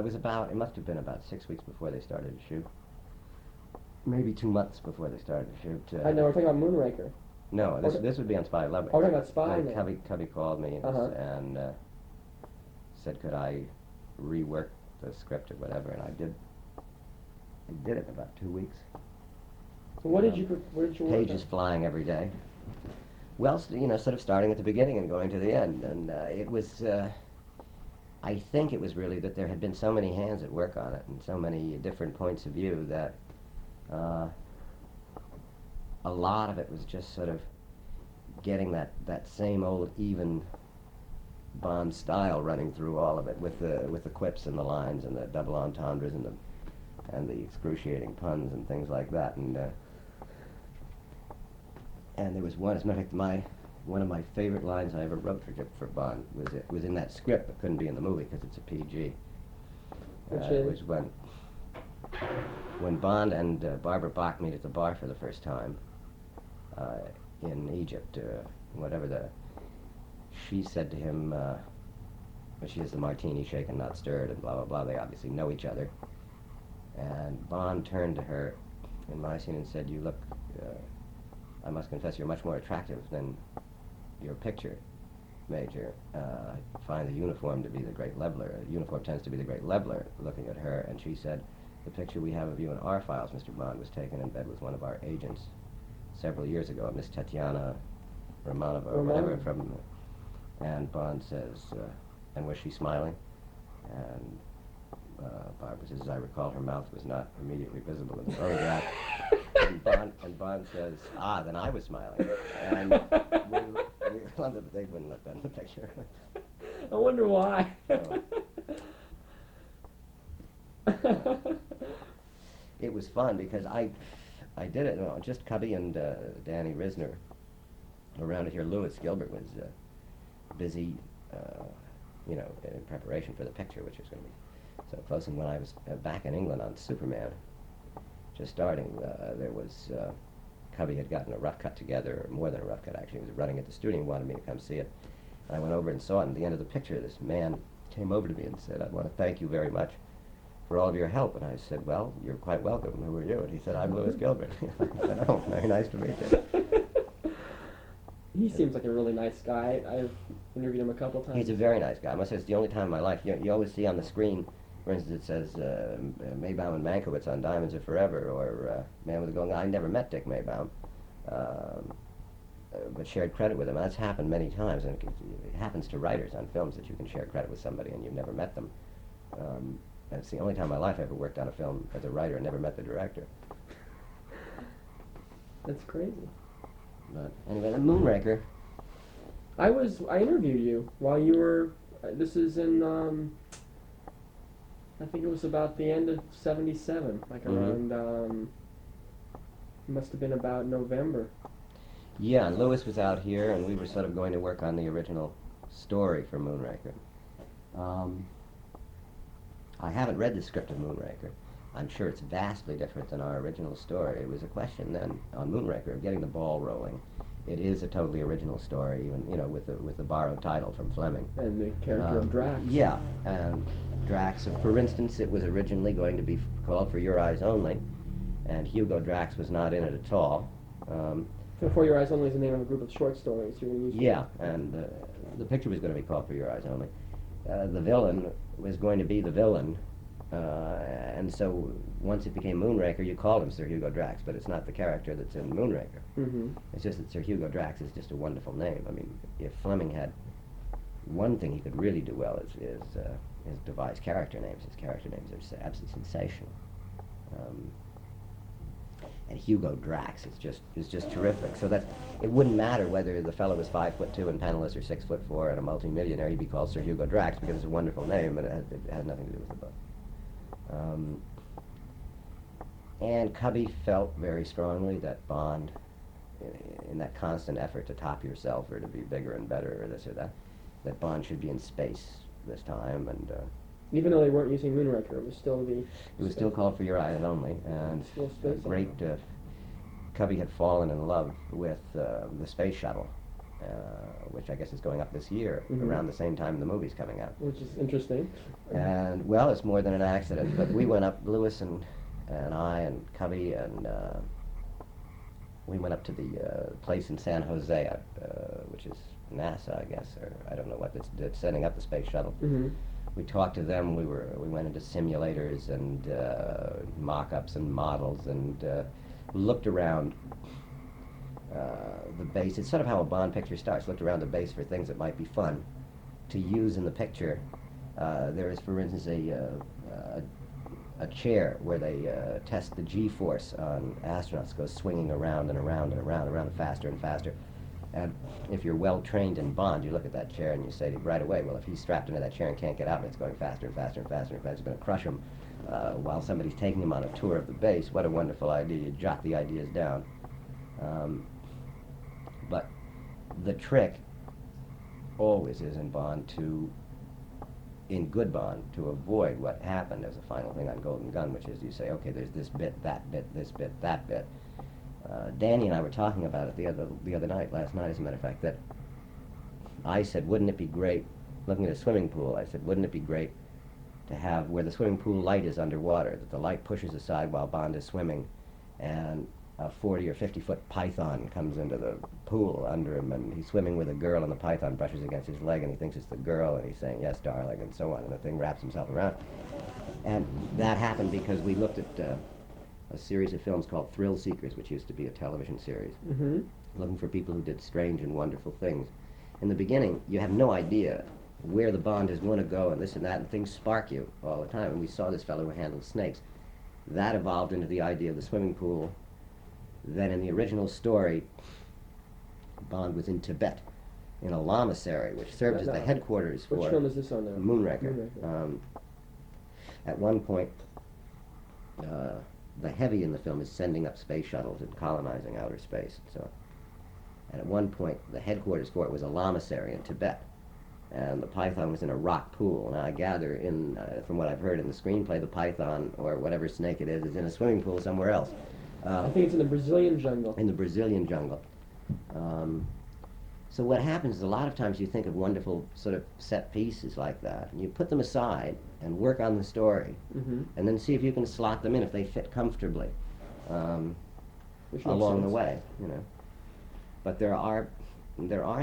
it must have been about 6 weeks before they started to shoot. Maybe 2 months before they started to shoot. I know, we're talking about Moonraker. No, this would be on Spy Love. Oh, we're talking about Spy now. Cubby called me and said, could I rework the script or whatever, and I did. I did it in about 2 weeks. So what did you work Pages flying every day. Well, sort of starting at the beginning and going to the end, and it was. I think it was really that there had been so many hands at work on it and so many different points of view that a lot of it was just sort of getting that same old even Bond style running through all of it, with the quips and the lines and the double entendres and the excruciating puns and things like that, and there was one, as a matter of fact, one of my favorite lines I ever wrote for Bond was in that script, but couldn't be in the movie because it's a PG. It was when Bond and Barbara Bach meet at the bar for the first time in Egypt, she said to him, she has the martini shaken, not stirred, and blah, blah, blah. They obviously know each other. And Bond turned to her in my scene and said, you look, I must confess, you're much more attractive than your picture, Major. I find the uniform to be the great leveler. The uniform tends to be the great leveler, looking at her. And she said, the picture we have of you in our files, Mr. Bond, was taken in bed with one of our agents several years ago, Miss Tatiana Romanova, or whatever, from... And Bond says, and was she smiling? And Barbara says, as I recall, her mouth was not immediately visible in the photograph. and Bond says, then I was smiling. And we wondered that they wouldn't let that in the picture. I wonder why. It was fun because I did it, just Cubby and Danny Risner around here. Louis Gilbert was busy, in preparation for the picture, which was going to be so close. And when I was back in England on Superman, just starting, there was, Cubby had gotten a rough cut together, or more than a rough cut actually. He was running at the studio and wanted me to come see it. And I went over and saw it, and at the end of the picture, this man came over to me and said, I want to thank you very much for all of your help. And I said, well, you're quite welcome. Who are you? And he said, I'm Louis Gilbert. I said, oh, very nice to meet you. He seems like a really nice guy. I've interviewed him a couple times. He's a very nice guy. I must say, it's the only time in my life. You always see on the screen, for instance, it says Maybaum and Mankiewicz on Diamonds Are Forever, or Man with a Golden Gun. I never met Dick Maybaum, but shared credit with him. And that's happened many times, and it happens to writers on films that you can share credit with somebody and you've never met them. And it's the only time in my life I ever worked on a film as a writer and never met the director. That's crazy. But anyway, the Moonraker. I interviewed you while you were. This is in. I think it was about the end of '77, like around. Must have been about November. Yeah, and Louis was out here, and we were sort of going to work on the original story for Moonraker. I haven't read the script of Moonraker. I'm sure it's vastly different than our original story. It was a question then on Moonraker of getting the ball rolling. It is a totally original story, even with the borrowed title from Fleming. And the character of Drax. Yeah, and Drax. For instance, it was originally going to be called For Your Eyes Only, and Hugo Drax was not in it at all. For Your Eyes Only is the name of a group of short stories. Yeah, and the picture was going to be called For Your Eyes Only. The villain was going to be the villain. And so once it became Moonraker, you called him Sir Hugo Drax, but it's not the character that's in Moonraker. Mm-hmm. It's just that Sir Hugo Drax is just a wonderful name. I mean, if Fleming had one thing he could really do well is devise character names. His character names are absolutely sensational. And Hugo Drax is just terrific. So that it wouldn't matter whether the fellow was 5'2" and penniless or 6'4" and a multimillionaire. He'd be called Sir Hugo Drax because it's a wonderful name, but it had nothing to do with the book. And Cubby felt very strongly that Bond, in that constant effort to top yourself or to be bigger and better or this or that Bond should be in space this time. And even though they weren't using Moonraker, it was still the... It was still called For Your Eyes Only, and Cubby had fallen in love with the space shuttle, which I guess is going up this year, Mhm. around the same time the movie's coming out. Which is interesting. And, well, it's more than an accident, but we went up, Lewis and I and Cubby, and we went up to the place in San Jose, which is NASA, I guess, or I don't know what, that's setting up the space shuttle. Mm-hmm. We talked to them. We went into simulators and mock-ups and models, and looked around the base. It's sort of how a Bond picture starts. Looked around the base for things that might be fun to use in the picture. There is, for instance, a chair where they test the G-force on astronauts. It goes swinging around and around and around and around, faster and faster. And if you're well trained in Bond, you look at that chair and you say right away, well, if he's strapped into that chair and can't get out and it's going faster and faster and faster and faster, it's going to crush him while somebody's taking him on a tour of the base. What a wonderful idea. You jot the ideas down. But the trick always is in Bond in good Bond, to avoid what happened as a final thing on Golden Gun, which is you say, okay, there's this bit, that bit, this bit, that bit. Danny and I were talking about it the other night, last night as a matter of fact, that I said, wouldn't it be great, looking at a swimming pool, I said, wouldn't it be great to have where the swimming pool light is underwater, that the light pushes aside while Bond is swimming, and a 40 or 50-foot python comes into the pool under him, and he's swimming with a girl, and the python brushes against his leg, and he thinks it's the girl, and he's saying, yes, darling, and so on, and the thing wraps himself around. And that happened because we looked at a series of films called Thrill Seekers, which used to be a television series, Mm-hmm. looking for people who did strange and wonderful things. In the beginning, you have no idea where the Bond is going to go and this and that, and things spark you all the time. And we saw this fellow who handled snakes. That evolved into the idea of the swimming pool. Then in the original story, Bond was in Tibet, in a lamasery, which served as the headquarters for Which film is this on now? Moonraker. At one point, the heavy in the film is sending up space shuttles and colonizing outer space. And at one point, the headquarters for it was a lamasery in Tibet, and the python was in a rock pool. Now I gather, from what I've heard in the screenplay, the python, or whatever snake it is in a swimming pool somewhere else. I think it's in the Brazilian jungle. In the Brazilian jungle. So what happens is a lot of times you think of wonderful sort of set pieces like that, and you put them aside and work on the story, Mm-hmm. and then see if you can slot them in if they fit comfortably Which makes along the sense. way, you know. But there are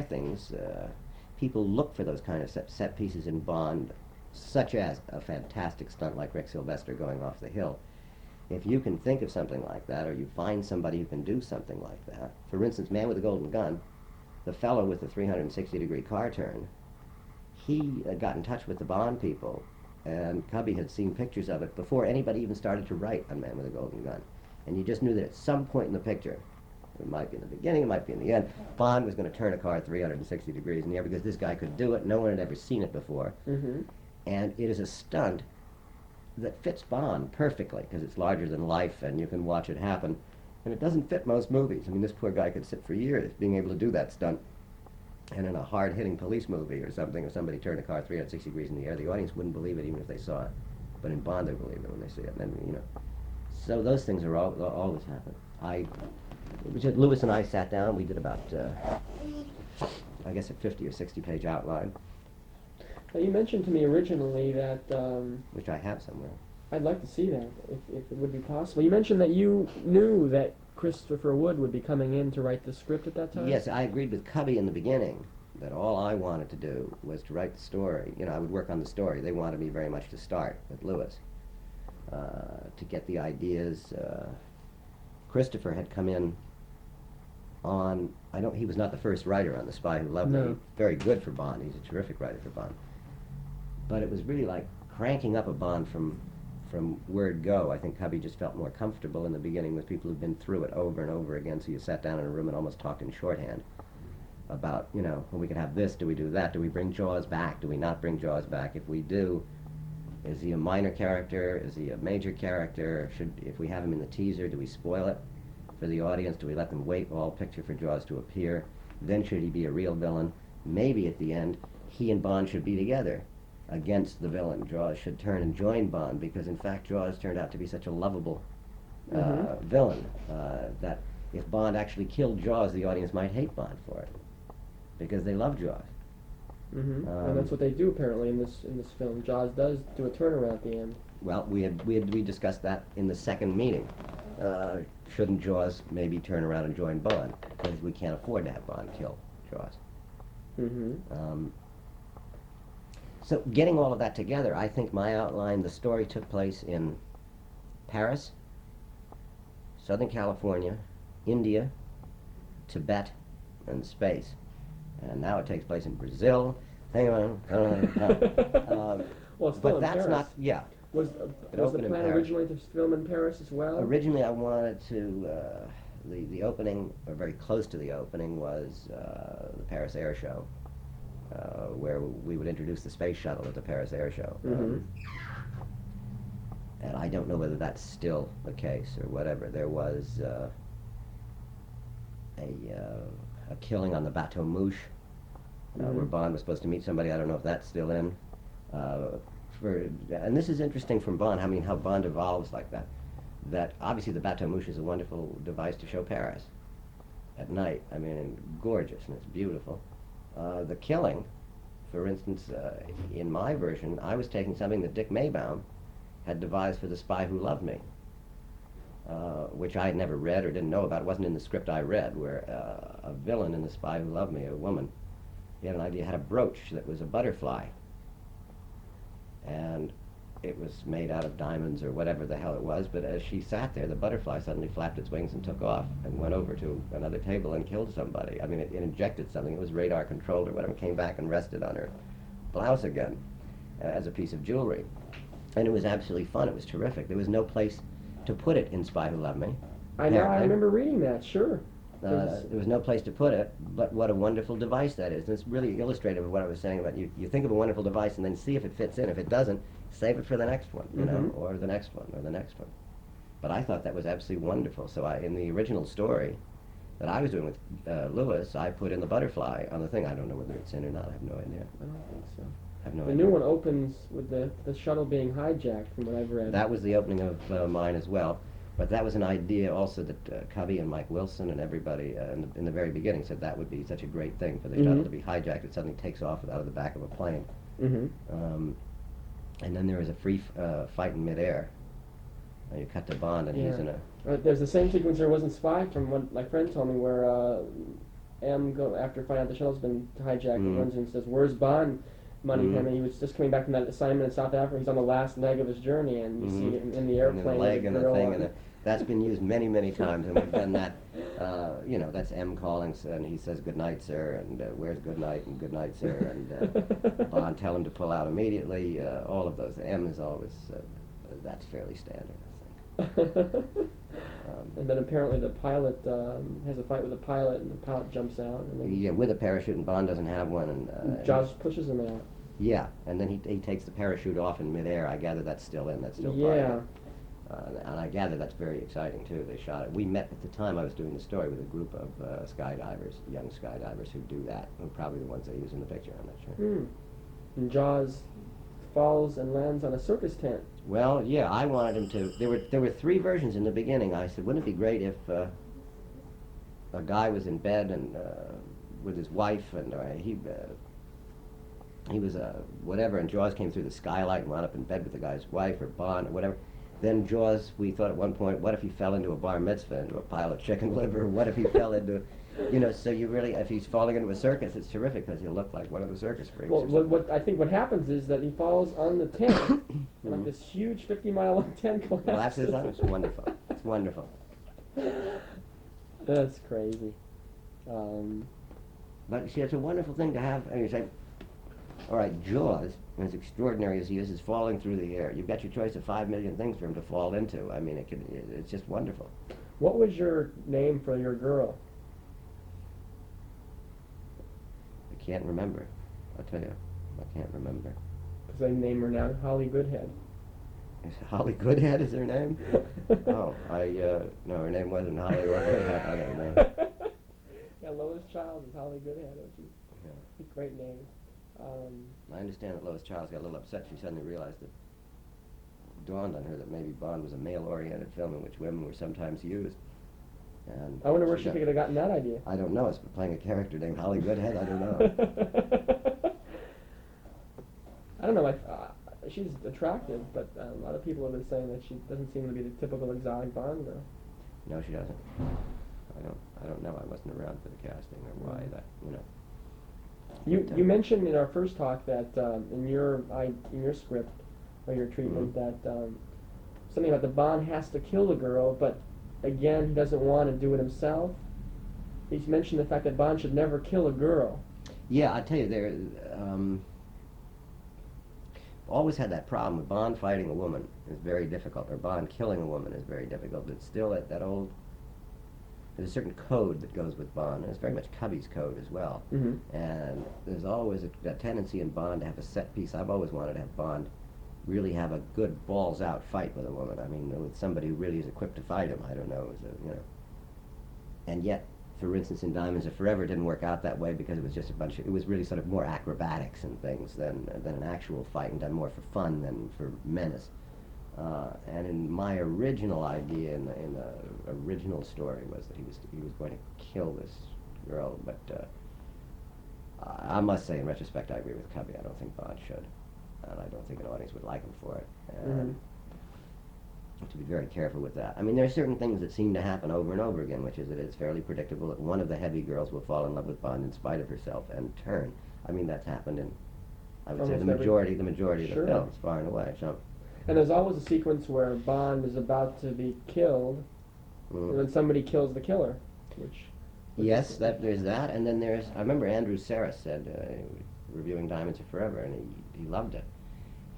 things, people look for those kind of set pieces in Bond, such as a fantastic stunt like Rick Sylvester going off the hill. If you can think of something like that, or you find somebody who can do something like that, for instance, Man with the Golden Gun, the fellow with the 360-degree car turn, he got in touch with the Bond people, and Cubby had seen pictures of it before anybody even started to write on Man with a Golden Gun. And you just knew that at some point in the picture, it might be in the beginning, it might be in the end, Bond was going to turn a car 360 degrees in the air because this guy could do it. No one had ever seen it before. Mm-hmm. And it is a stunt that fits Bond perfectly because it's larger than life and you can watch it happen. And it doesn't fit most movies. I mean, this poor guy could sit for years being able to do that stunt. And in a hard-hitting police movie or something, if somebody turned a car 360 degrees in the air, the audience wouldn't believe it even if they saw it. But in Bond, they believe it when they see it. And then, you know. So those things are always happen. Lewis and I sat down. We did about, I guess, a 50 or 60-page outline, Now, you mentioned to me originally that which I have somewhere. I'd like to see that, if it would be possible. You mentioned that you knew that Christopher Wood would be coming in to write the script at that time? Yes, I agreed with Cubby in the beginning that all I wanted to do was to write the story. You know, I would work on the story. They wanted me very much to start with Lewis, to get the ideas. Christopher had come in on, he was not the first writer on The Spy Who Loved Me. No. Very good for Bond. He's a terrific writer for Bond. But it was really like cranking up a Bond from word go. I think Cubby just felt more comfortable in the beginning with people who've been through it over and over again, so you sat down in a room and almost talked in shorthand about, you know, well, we could have this, do we do that, do we bring Jaws back, do we not bring Jaws back? If we do, is he a minor character, is he a major character? If we have him in the teaser, do we spoil it for the audience? Do we let them wait all picture for Jaws to appear? Then should he be a real villain? Maybe at the end, he and Bond should be together against the villain. Jaws should turn and join Bond because, in fact, Jaws turned out to be such a lovable villain that if Bond actually killed Jaws, the audience might hate Bond for it. because they love Jaws. And that's what they do apparently in this film. Jaws does do a turnaround at the end. Well, we discussed that in the second meeting. Shouldn't Jaws maybe turn around and join Bond? Because we can't afford to have Bond kill Jaws. So getting all of that together, I think my outline, the story took place in Paris, Southern California, India, Tibet, and space. And now it takes place in Brazil. Well, it's still but in that's Paris. not, yeah. Was the opened in plan Paris. originally to film in Paris as well? Originally, I wanted to, the opening, or very close to the opening, was the Paris Air Show, where we would introduce the space shuttle at the Paris Air Show. And I don't know whether that's still the case or whatever. There was a killing on the Bateau Mouche, where Bond was supposed to meet somebody. I don't know if that's still in. And this is interesting from Bond, how Bond evolves like that. That obviously the Bateau Mouche is a wonderful device to show Paris at night. I mean, and gorgeous, and it's beautiful. The killing, for instance, in my version, I was taking something that Dick Maybaum had devised for The Spy Who Loved Me, which I had never read or didn't know about. It wasn't in the script I read, where a villain in The Spy Who Loved Me, a woman, he had an idea, had a brooch that was a butterfly. And it was made out of diamonds or whatever the hell it was, but as she sat there, the butterfly suddenly flapped its wings and took off and went over to another table and killed somebody. I mean, it injected something. It was radar controlled or whatever, came back and rested on her blouse again as a piece of jewelry. And it was absolutely fun. It was terrific. There was no place to put it in Spy Who Loved Me. I know, I remember reading that, sure. There was no place to put it, but what a wonderful device that is. And it's really illustrative of what I was saying about you think of a wonderful device and then see if it fits in. If it doesn't, save it for the next one, you know, or the next one, or the next one. But I thought that was absolutely wonderful. So in the original story that I was doing with Lewis, I put in the butterfly on the thing. I don't know whether it's in or not. I have no idea. I don't think so. I have no The idea. new one opens with the shuttle being hijacked, from what I've read. That was the opening of mine as well. But that was an idea also that Cubby and Mike Wilson and everybody in the very beginning said that would be such a great thing for the shuttle to be hijacked. It suddenly takes off out of the back of a plane. And then there was a free fight in midair. You cut to Bond and he's in a... There's the same sequence there was in Spy, from what my friend told me, where after finding out the shuttle's been hijacked, runs in and says, "Where's Bond?" Moneypenny. And he was just coming back from that assignment in South Africa. He's on the last leg of his journey, and you see it in the airplane. And the leg and the thing, and that's been used many, many times, and we've done that. You know, that's M calling, and he says, "Good night, sir," and where's good night, and good night, sir, and Bond tell him to pull out immediately. All of those. M is always, that's fairly standard, I think. And then apparently the pilot has a fight with the pilot, and the pilot jumps out. And then yeah, with a parachute, and Bond doesn't have one, and Jaws pushes him out. Yeah, and then he takes the parachute off in midair. I gather that's still in. That's still Yeah. part of it. And I gather that's very exciting too. They shot it. We met at the time I was doing the story with a group of skydivers, young skydivers who do that. Who are probably the ones they use in the picture. I'm not sure. And Jaws falls and lands on a circus tent. Well, yeah, I wanted him to. There were three versions in the beginning. I said, wouldn't it be great if a guy was in bed and with his wife, and he was whatever, and Jaws came through the skylight and wound up in bed with the guy's wife or Bond or whatever. Then Jaws, we thought at one point, what if he fell into a bar mitzvah, into a pile of chicken liver? What if he fell into, you know, so you really, if he's falling into a circus, it's terrific because he'll look like one of the circus freaks. Well, what I think what happens is that he falls on the tent, and like this huge 50-mile-long tent collapses. It's wonderful. It's wonderful. That's crazy. But see, it's a wonderful thing to have. And you say, all right, Jaws, as extraordinary as he is falling through the air. You've got your choice of 5 million things for him to fall into. I mean, it's just wonderful. What was your name for your girl? I can't remember. I'll tell you, I can't remember. Because I name her now Holly Goodhead. Is Holly Goodhead is her name? Oh, no, her name wasn't Holly or Goodhead. I don't know. Yeah, Lois Child is Holly Goodhead, which is a great name. I understand that Lois Child got a little upset. She suddenly realized it dawned on her that maybe Bond was a male-oriented film in which women were sometimes used. And I wonder where she got- could have gotten that idea. I don't know. It's playing a character named Holly Goodhead. I don't know. I don't know. She's attractive, but a lot of people have been saying that she doesn't seem to be the typical exotic Bond girl. No, she doesn't. I don't know. I wasn't around for the casting or why that. You mentioned in our first talk that in your script or your treatment that something about the Bond has to kill the girl, but again he doesn't want to do it himself. He's mentioned the fact that Bond should never kill a girl. Yeah, I tell you, there always had that problem with Bond fighting a woman is very difficult, or Bond killing a woman is very difficult. But still, that old, there's a certain code that goes with Bond, and it's very much Cubby's code as well. Mm-hmm. And there's always a tendency in Bond to have a set piece. I've always wanted to have Bond really have a good balls out fight with a woman. I mean, with somebody who really is equipped to fight him. I don't know, and yet, for instance, in Diamonds Are Forever, it didn't work out that way because it was just it was really sort of more acrobatics and things than an actual fight, and done more for fun than for menace. And in my original idea, in the original story, was that he was going to kill this girl. But I must say, in retrospect, I agree with Cubby. I don't think Bond should, and I don't think an audience would like him for it. And to be very careful with that. I mean, there are certain things that seem to happen over and over again, which is that it's fairly predictable that one of the heavy girls will fall in love with Bond in spite of herself and turn. I mean, that's happened in, I would say, the majority of the films, far and away. So. And there's always a sequence where Bond is about to be killed, and then somebody kills the killer, which yes, there's that, and then there's, I remember Andrew Sarris said, reviewing Diamonds Are Forever, and he loved it.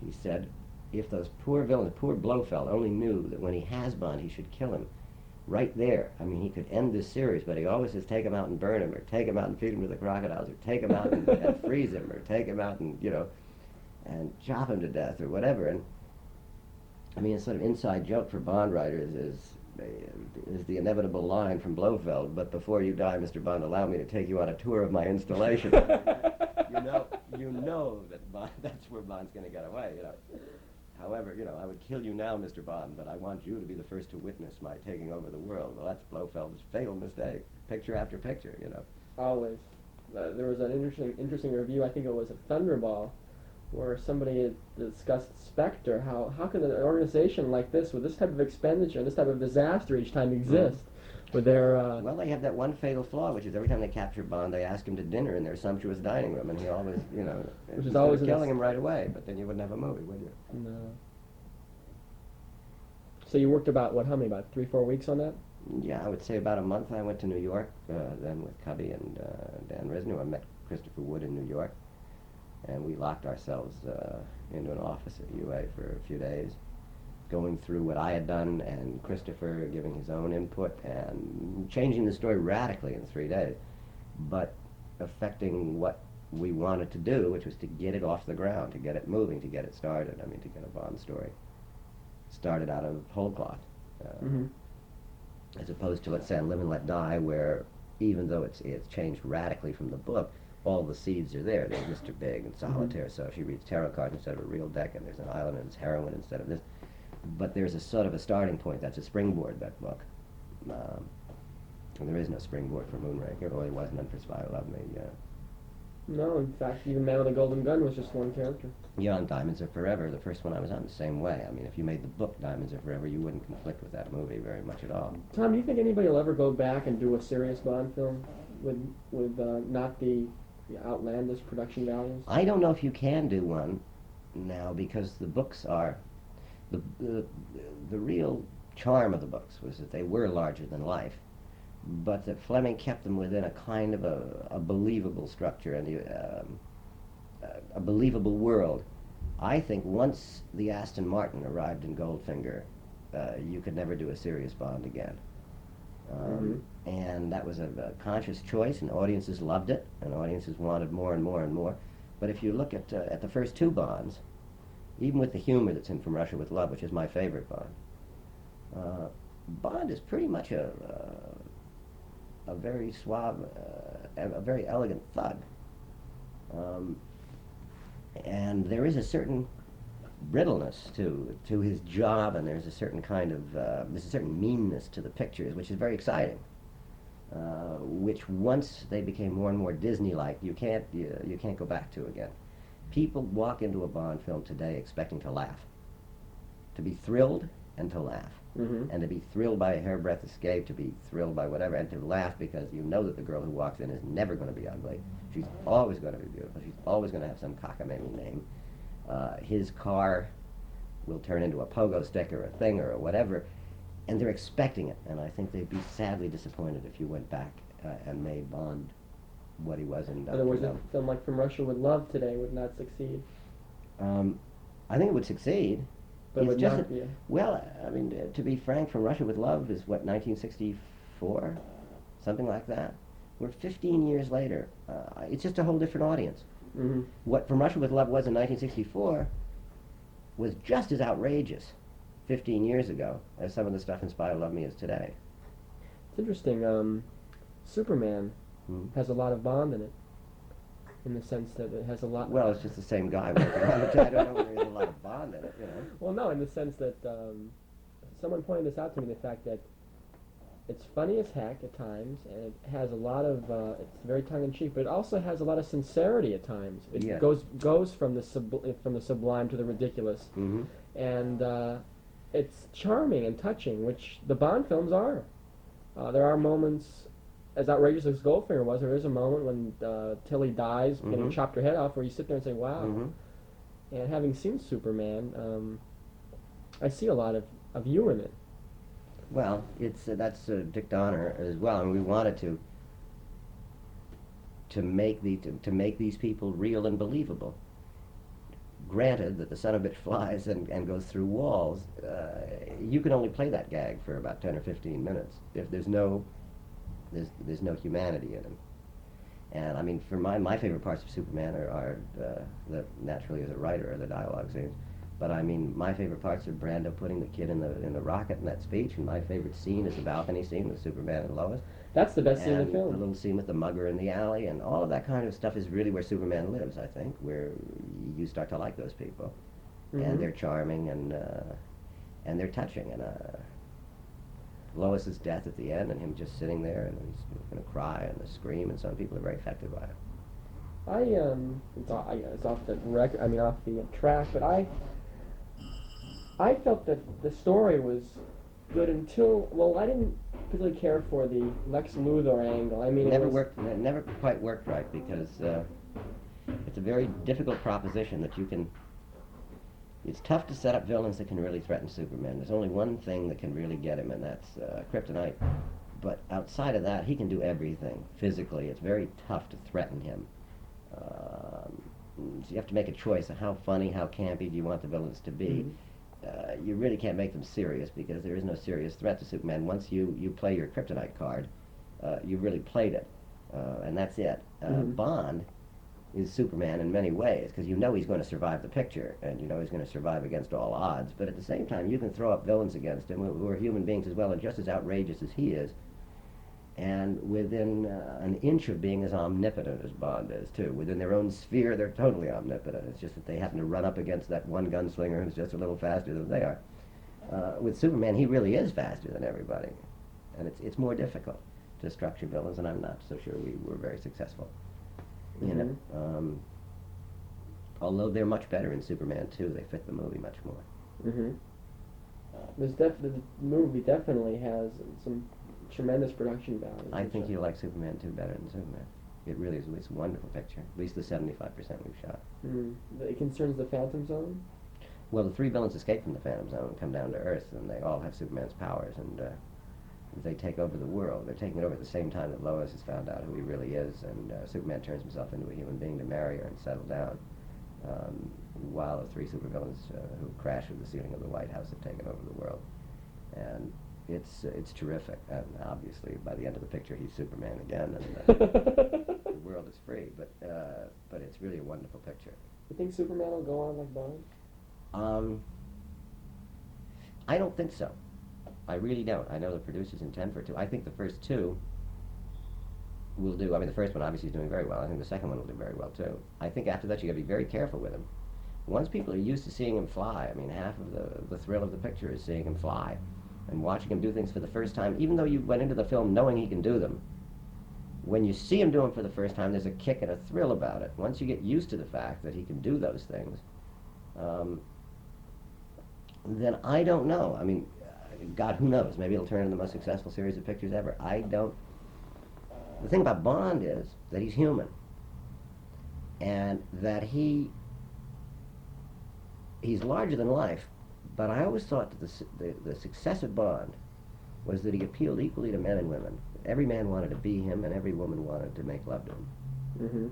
He said, if those poor villains, poor Blofeld, only knew that when he has Bond, he should kill him right there. I mean, he could end this series, but he always says, take him out and burn him, or take him out and feed him to the crocodiles, or take him out and freeze him, or take him out and, and chop him to death, or whatever. And I mean, it's sort of inside joke for Bond writers is the inevitable line from Blofeld, but before you die, Mr. Bond, allow me to take you on a tour of my installation. you know that that's where Bond's going to get away, However, I would kill you now, Mr. Bond, but I want you to be the first to witness my taking over the world. Well, that's Blofeld's fatal mistake, picture after picture, Always. There was an interesting review, I think it was at Thunderball, where somebody had discussed Spectre, how can an organization like this, with this type of expenditure, this type of disaster each time exist, with their... Well, they have that one fatal flaw, which is every time they capture Bond, they ask him to dinner in their sumptuous dining room, and he always, which is always killing him right away, but then you wouldn't have a movie, would you? No. So you worked about 3-4 weeks on that? Yeah, I would say about a month. I went to New York, then with Cubby and Dan Resnick. I met Christopher Wood in New York, and we locked ourselves into an office at UA for a few days, going through what I had done, and Christopher giving his own input, and changing the story radically in 3 days, but affecting what we wanted to do, which was to get it off the ground, to get it moving, to get it started. I mean, to get a Bond story started out of whole cloth, as opposed to, let's say, on Live and Let Die, where even though it's changed radically from the book, all the seeds are there. There's Mr. Big and Solitaire, so she reads tarot cards instead of a real deck, and there's an island and it's heroin instead of this. But there's a sort of a starting point. That's a springboard, that book. And there is no springboard for Moonraker. It really was none for Spy Who Loved Me. No, in fact, even Man with a Golden Gun was just one character. Yeah, on Diamonds Are Forever, the first one I was on, the same way. I mean, if you made the book Diamonds Are Forever, you wouldn't conflict with that movie very much at all. Tom, do you think anybody will ever go back and do a serious Bond film with not the outlandish production values? I don't know if you can do one now, because the books are... The real charm of the books was that they were larger than life, but that Fleming kept them within a kind of a believable structure and a believable world. I think once the Aston Martin arrived in Goldfinger, you could never do a serious Bond again. And that was a conscious choice, and audiences loved it, and audiences wanted more and more and more. But if you look at the first two Bonds, even with the humor that's in From Russia with Love, which is my favorite Bond, Bond is pretty much a very suave, a very elegant thug. And there is a certain brittleness to his job, and there's a certain kind of, there's a certain meanness to the pictures, which is very exciting. which once they became more and more Disney-like, you can't go back to again. People walk into a Bond film today expecting to laugh, to be thrilled and to laugh. And to be thrilled by a hairbreadth escape, to be thrilled by whatever, and to laugh because you know that the girl who walks in is never going to be ugly. She's always going to be beautiful. She's always going to have some cockamamie name. His car will turn into a pogo stick or a thing or whatever, and they're expecting it. And I think they'd be sadly disappointed if you went back and made Bond what he was in. In other words, a film like From Russia with Love today would not succeed. I think it would succeed. But it would not be. Well, I mean, to be frank, From Russia with Love is what, 1964? Something like that. We're 15 years later. It's just a whole different audience. What From Russia with Love was in 1964 was just as outrageous 15 years ago as some of the stuff in Spy Who Loved Me is today. It's interesting. Superman has a lot of Bond in it, in the sense that it has a lot... Well, it's just the same guy working on it. I don't know whether there's a lot of Bond in it, you know. Well, no, in the sense that someone pointed this out to me, the fact that it's funny as heck at times, and it has a lot of... it's very tongue-in-cheek, but it also has a lot of sincerity at times. It goes from the sublime to the ridiculous. And it's charming and touching, which the Bond films are. There are moments... As outrageous as Goldfinger was, there is a moment when Tilly dies, getting chopped her head off, where you sit there and say, wow. And having seen Superman, I see a lot of you in it. Well, that's Dick Donner as well, and we wanted to make these people real and believable. Granted that the son of a bitch flies and goes through walls, you can only play that gag for about 10 or 15 minutes if there's no humanity in him. And I mean, for my favorite parts of Superman are naturally as a writer are the dialogue scenes. But I mean, my favorite parts are Brando putting the kid in the rocket in that speech, and my favorite scene is the balcony scene with Superman and Lois. That's the best scene in the film. The little scene with the mugger in the alley, and all of that kind of stuff is really where Superman lives, I think, where you start to like those people. And they're charming, and they're touching, and Lois's death at the end, and him just sitting there, and he's going to cry and scream, and some people are very affected by it. It's off the record. I mean, off the track, but I felt that the story was good until, well, I didn't particularly care for the Lex Luthor angle. I mean, it never quite worked right, because it's a very difficult proposition that you can. It's tough to set up villains that can really threaten Superman. There's only one thing that can really get him, and that's kryptonite. But outside of that, he can do everything. Physically, it's very tough to threaten him. So you have to make a choice of how funny, how campy do you want the villains to be. You really can't make them serious, because there is no serious threat to Superman. Once you play your kryptonite card, you've really played it, and that's it. Bond is Superman in many ways, because you know he's going to survive the picture, and you know he's going to survive against all odds, but at the same time you can throw up villains against him who are human beings as well, and just as outrageous as he is, and within an inch of being as omnipotent as Bond is, too. Within their own sphere, they're totally omnipotent. It's just that they happen to run up against that one gunslinger who's just a little faster than they are. With Superman, he really is faster than everybody, and it's more difficult to structure villains, and I'm not so sure we were very successful. You know, although they're much better in Superman 2, they fit the movie much more. The movie definitely has some tremendous production value. I think you like Superman 2 better than Superman. It really is. It's a wonderful picture. At least the 75% we've shot. It concerns the Phantom Zone? Well, the three villains escape from the Phantom Zone and come down to Earth, and they all have Superman's powers, and they take over the world. They're taking it over at the same time that Lois has found out who he really is, and Superman turns himself into a human being to marry her and settle down, while the three supervillains who crash through the ceiling of the White House have taken over the world. And it's terrific, and obviously by the end of the picture he's Superman again, and the world is free, but it's really a wonderful picture. You think Superman will go on like Bond? I don't think so. I really don't. I know the producers intend for it to. I think the first two will do. I mean, the first one obviously is doing very well. I think the second one will do very well too. I think after that you got to be very careful with him. Once people are used to seeing him fly, I mean, half of the thrill of the picture is seeing him fly and watching him do things for the first time. Even though you went into the film knowing he can do them, when you see him do them for the first time, there's a kick and a thrill about it. Once you get used to the fact that he can do those things, then I don't know. I mean, God, who knows? Maybe it'll turn into the most successful series of pictures ever. I don't. The thing about Bond is that he's human, and that he's larger than life. But I always thought that the success of Bond was that he appealed equally to men and women. Every man wanted to be him, and every woman wanted to make love to him. Mm-hmm.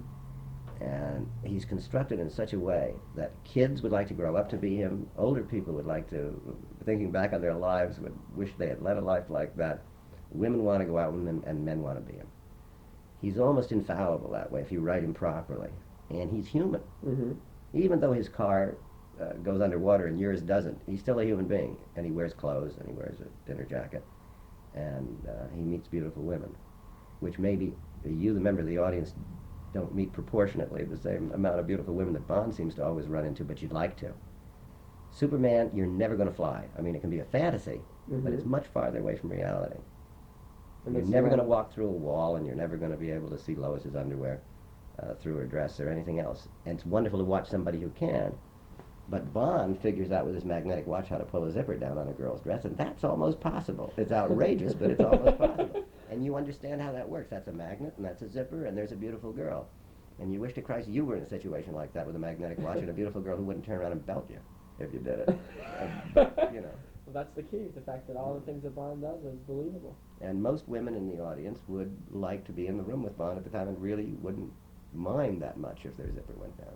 And he's constructed in such a way that kids would like to grow up to be him, older people would like to, thinking back on their lives, would wish they had led a life like that. Women want to go out with him, and men want to be him. He's almost infallible that way if you write him properly. And he's human. Mm-hmm. Even though his car goes underwater and yours doesn't, he's still a human being. And he wears clothes, and he wears a dinner jacket, and he meets beautiful women, which maybe you, the member of the audience, don't meet proportionately the same amount of beautiful women that Bond seems to always run into, but you'd like to. Superman, you're never going to fly. I mean, it can be a fantasy, but it's much farther away from reality. And you're never going to walk through a wall, and you're never going to be able to see Lois's underwear through her dress or anything else. And it's wonderful to watch somebody who can, but Bond figures out with his magnetic watch how to pull a zipper down on a girl's dress, and that's almost possible. It's outrageous, but it's almost possible. And you understand how that works. That's a magnet, and that's a zipper, and there's a beautiful girl. And you wish to Christ you were in a situation like that with a magnetic watch and a beautiful girl who wouldn't turn around and belt you if you did it. But, you know. Well, that's the key, the fact that all the things that Bond does is believable. And most women in the audience would like to be in the room with Bond at the time and really wouldn't mind that much if their zipper went down.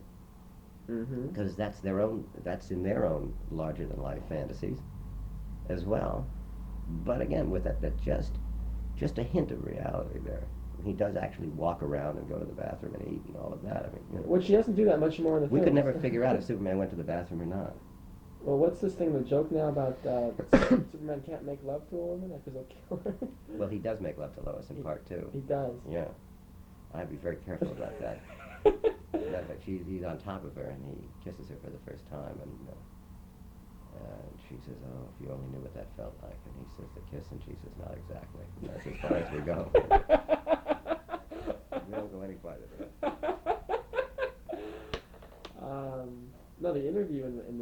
Because that's in their own larger-than-life fantasies as well. But again, with that just a hint of reality there. He does actually walk around and go to the bathroom and eat and all of that. I mean, you know, which he doesn't do that much more in the film. We could never figure out if Superman went to the bathroom or not. Well, what's this thing, the joke now about Superman can't make love to a woman because he'll kill her? Well, he does make love to Lois in part two. He does. Yeah. I'd be very careful about that. He's on top of her and he kisses her for the first time, and she says, "Oh, if you only knew what that felt like." And he says, "The kiss," and she says, "Not exactly." And that's as far as we go. We don't go any farther than that. No, the interview in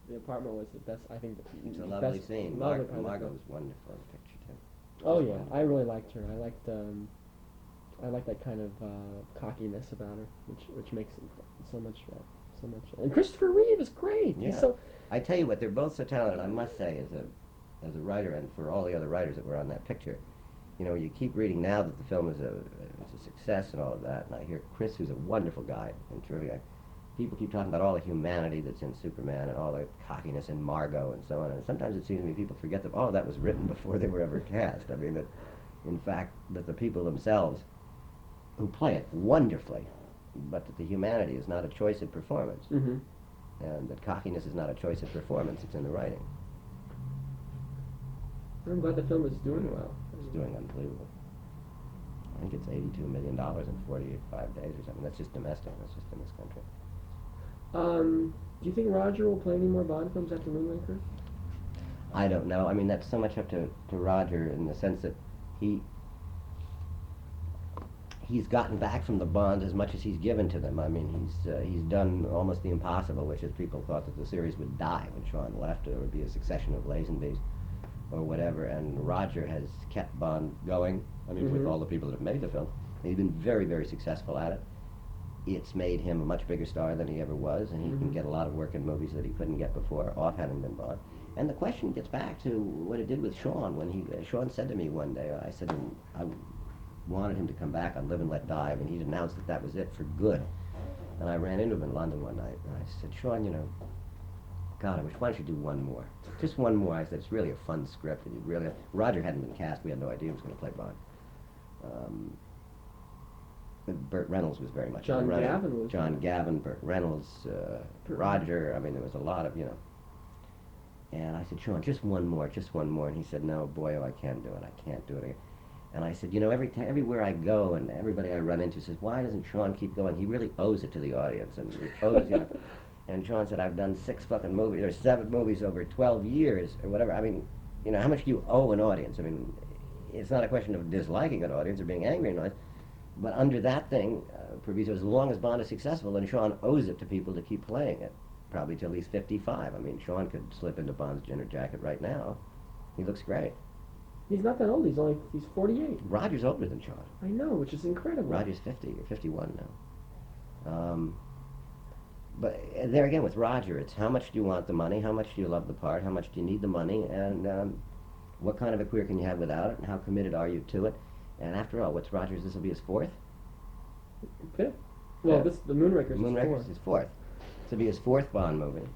the apartment was the best. I think It's a lovely scene. Margot was wonderful in the picture too. Oh yeah, I really liked her. I liked that kind of cockiness about her, which makes it so much. And Christopher Reeve is great. Yeah. He's so. I tell you what, they're both so talented. I must say, as a writer, and for all the other writers that were on that picture, you know, you keep reading now that the film is a success and all of that, and I hear Chris, who's a wonderful guy and terrific. People keep talking about all the humanity that's in Superman and all the cockiness in Margot and so on, and sometimes it seems to me people forget that that was written before they were ever cast. I mean, that in fact that the people themselves who play it wonderfully, but that the humanity is not a choice of performance, and that cockiness is not a choice of performance, it's in the writing. I'm glad the film is doing well. It's doing unbelievable. I think it's $82 million in 45 days or something. That's just domestic. That's just in this country. Do you think Roger will play any more Bond films after Moonraker? I don't know. I mean, that's so much up to Roger in the sense that he's gotten back from the Bonds as much as he's given to them. I mean, he's done almost the impossible, which is people thought that the series would die when Sean left. There would be a succession of Lazenbys or whatever, and Roger has kept Bond going. I mean, with all the people that have made the film. He's been very, very successful at it. It's made him a much bigger star than he ever was, and he can get a lot of work in movies that he couldn't get before, off having been Bond. And the question gets back to what it did with Sean. When Sean said to me one day, I said I wanted him to come back on Live and Let Die. I mean, he'd announced that was it for good. And I ran into him in London one night, and I said, "Sean, you know, God, why don't you do one more? Just one more." I said, "It's really a fun script, and you really..." Roger hadn't been cast. We had no idea he was going to play Bond. Burt Reynolds was very much John Gavin was. John Gavin, Burt Reynolds, Roger. I mean, there was a lot of, you know. And I said, "Sean, just one more. And he said, "No, boy, I can't do it. I can't do it again." And I said, "You know, everywhere I go and everybody I run into says, why doesn't Sean keep going? He really owes it to the audience." And he owes, you know. And Sean said, "I've done 6 fucking movies, or 7 movies over 12 years, or whatever. I mean, you know, how much do you owe an audience? I mean, it's not a question of disliking an audience or being angry at an audience. But under that thing, proviso, as long as Bond is successful, then Sean owes it to people to keep playing it, probably till he's 55. I mean, Sean could slip into Bond's dinner jacket right now. He looks great. He's not that old. He's 48. Roger's older than Sean. I know, which is incredible. Roger's 50 or 51 now. But there again, with Roger, it's how much do you want the money, how much do you love the part, how much do you need the money, and what kind of a career can you have without it, and how committed are you to it? And after all, what's Roger's? This will be his fourth? Fifth. Well, Yeah. the Moonraker's His fourth. This will be his fourth Bond movie.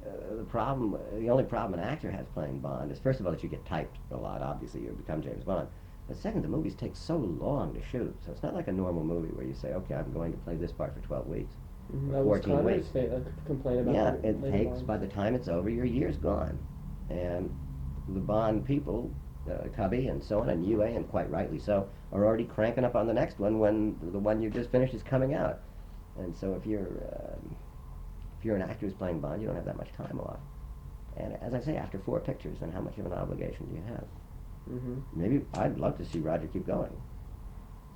The only problem an actor has playing Bond is, first of all, that you get typed a lot. Obviously, you become James Bond. But second, the movies take so long to shoot. So it's not like a normal movie where you say, okay, I'm going to play this part for 12 weeks. That was 14 weeks. Connor's complaint about Yeah, that it later takes, on. by the time it's over, your year's gone. And the Bond people, Cubby and so on, and UA, and quite rightly so, are already cranking up on the next one when the one you just finished is coming out. And so if you're an actor who's playing Bond, you don't have that much time off. And as I say, after 4 pictures, then how much of an obligation do you have? Mm-hmm. Maybe I'd love to see Roger keep going.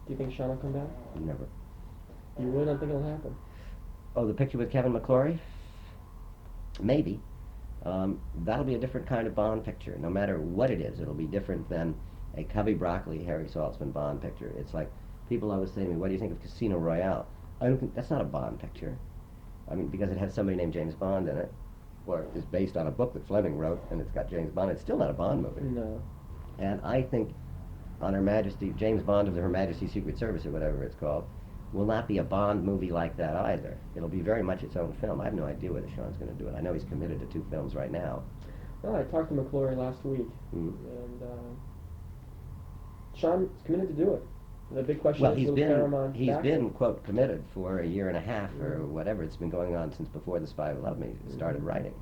Do you think Sean will come back? Never. You really don't think it'll happen? Oh, the picture with Kevin McClory? Maybe. That'll be a different kind of Bond picture. No matter what it is, it'll be different than a Cubby Broccoli, Harry Saltzman Bond picture. It's like, people always say to me, what do you think of Casino Royale? I don't think, that's not a Bond picture. I mean, because it has somebody named James Bond in it, or is based on a book that Fleming wrote, and it's got James Bond. It's still not a Bond movie. No. And I think on Her Majesty, James Bond of the Her Majesty's Secret Service, or whatever it's called, will not be a Bond movie like that either. It'll be very much its own film. I have no idea whether Sean's going to do it. I know he's committed to 2 films right now. Well, I talked to McClory last week, and Sean's committed to do it. The big question Well, is, he's will Paramount been, back been him? quote, committed for a year and a half or whatever. It's been going on since before The Spy Who Loved Me started writing.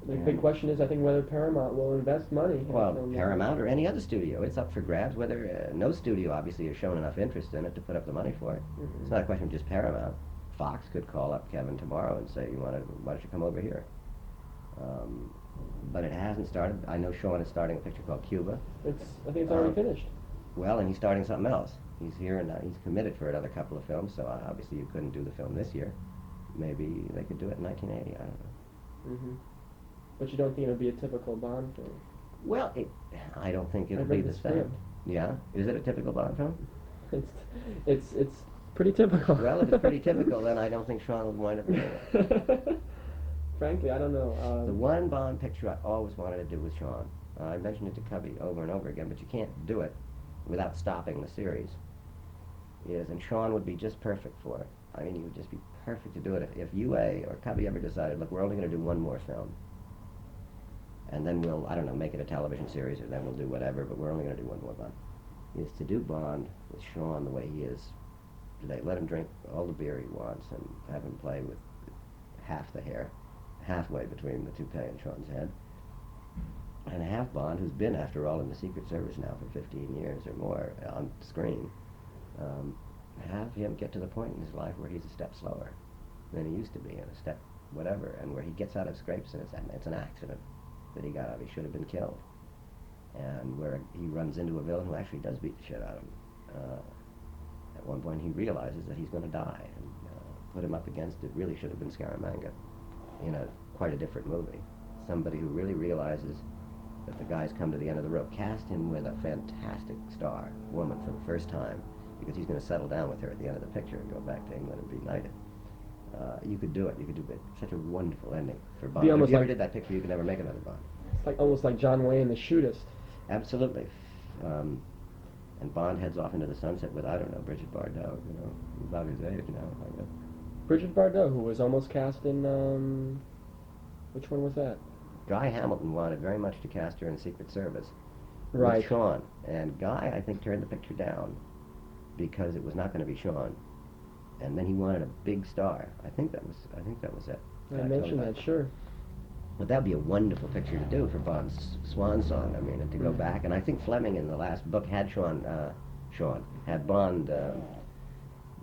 The big question is, I think, whether Paramount will invest money. Well, Paramount or any other studio, it's up for grabs. Whether no studio obviously has shown enough interest in it to put up the money for it. It's not a question of just Paramount. Fox could call up Kevin tomorrow and say, why don't you come over here? But it hasn't started. I know Sean is starting a picture called Cuba. I think it's already finished. Well, and he's starting something else. He's here and he's committed for another couple of films. So obviously you couldn't do the film this year. Maybe they could do it in 1980. I don't know. Mm-hmm. But you don't think it'll be a typical Bond film? Well, I don't think it'll be the same. Script. Yeah? Is it a typical Bond film? It's pretty typical. Well, if it's pretty typical, then I don't think Sean would wind up doing it. Frankly, I don't know. The one Bond picture I always wanted to do with Sean, I mentioned it to Cubby over and over again, but you can't do it without stopping the series, and Sean would be just perfect for it. I mean, he would just be perfect to do it. If UA or Cubby ever decided, look, we're only going to do one more film, and then we'll, I don't know, make it a television series, or then we'll do whatever, but we're only going to do one more Bond, is to do Bond with Sean the way he is today. Let him drink all the beer he wants and have him play with half the hair, halfway between the toupee and Sean's head, and have Bond, who's been, after all, in the Secret Service now for 15 years or more on screen, have him get to the point in his life where he's a step slower than he used to be, and a step whatever, and where he gets out of scrapes and it's an accident that he got out of. He should have been killed. And where he runs into a villain who actually does beat the shit out of him. At one point he realizes that he's going to die, and put him up against, it really should have been Scaramanga in quite a different movie. Somebody who really realizes that the guy's come to the end of the rope. Cast him with a fantastic star woman for the first time, because he's going to settle down with her at the end of the picture and go back to England and be knighted. You could do it. You could do it. Such a wonderful ending for Bond. If you ever did that picture, you could never make another Bond. It's almost like John Wayne, The Shootist. Absolutely. And Bond heads off into the sunset with, I don't know, Bridget Bardot, about his age now, I guess. Bridget Bardot, who was almost cast in, which one was that? Guy Hamilton wanted very much to cast her in Secret Service Right. with Sean. And Guy, I think, turned the picture down because it was not going to be Sean. And then he wanted a big star. I think that was it. I mentioned that, sure. But that would be a wonderful picture to do for Bond's swan song. I mean, and to go back. And I think Fleming in the last book had had Bond.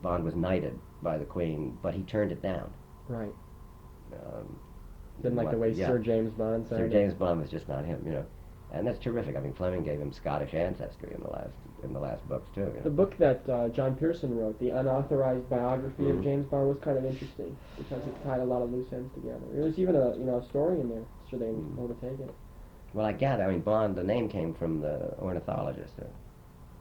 Bond was knighted by the Queen, but he turned it down. Didn't like the way Sir James Bond sounded. Sir James Bond was just not him, And that's terrific. I mean, Fleming gave him Scottish ancestry in the last books too. You know? The book that John Pearson wrote, the unauthorized biography of James Bond, was kind of interesting because it tied a lot of loose ends together. There was even a story in there, so they overtake it. Well, I gather. I mean, Bond. The name came from the ornithologist,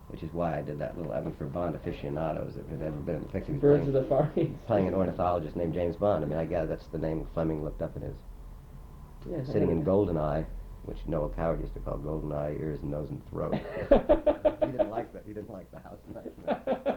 which is why I did that little. I mean, for Bond aficionados, if it had been in the picture, Birds of the Far East. Playing an ornithologist named James Bond. I mean, I gather that's the name Fleming looked up in his. Yeah, Sitting in Goldeneye, which Noel Coward used to call Goldeneye, ears, nose, and throat. He didn't like that. He didn't like the house.